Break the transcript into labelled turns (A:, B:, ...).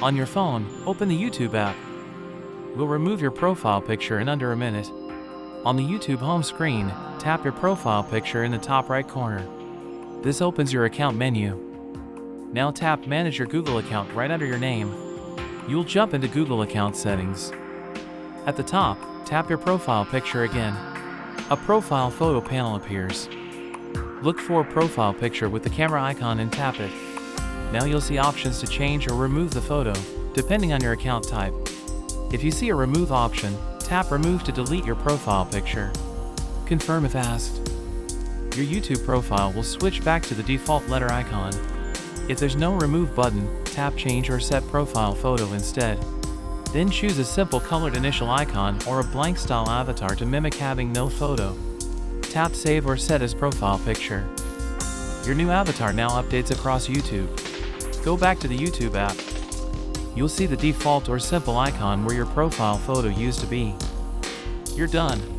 A: On your phone, open the YouTube app. We'll remove your profile picture in under a minute. On the YouTube home screen, tap your profile picture in the top right corner. This opens your account menu. Now tap Manage your Google account right under your name. You'll jump into Google account settings. At the top, tap your profile picture again. A profile photo panel appears. Look for a profile picture with the camera icon and tap it. Now you'll see options to change or remove the photo, depending on your account type. If you see a remove option, tap Remove to delete your profile picture. Confirm if asked. Your YouTube profile will switch back to the default letter icon. If there's no remove button, tap Change or Set Profile Photo instead. Then choose a simple colored initial icon or a blank style avatar to mimic having no photo. Tap Save or Set as Profile Picture. Your new avatar now updates across YouTube. Go back to the YouTube app. You'll see the default or simple icon where your profile photo used to be. You're done.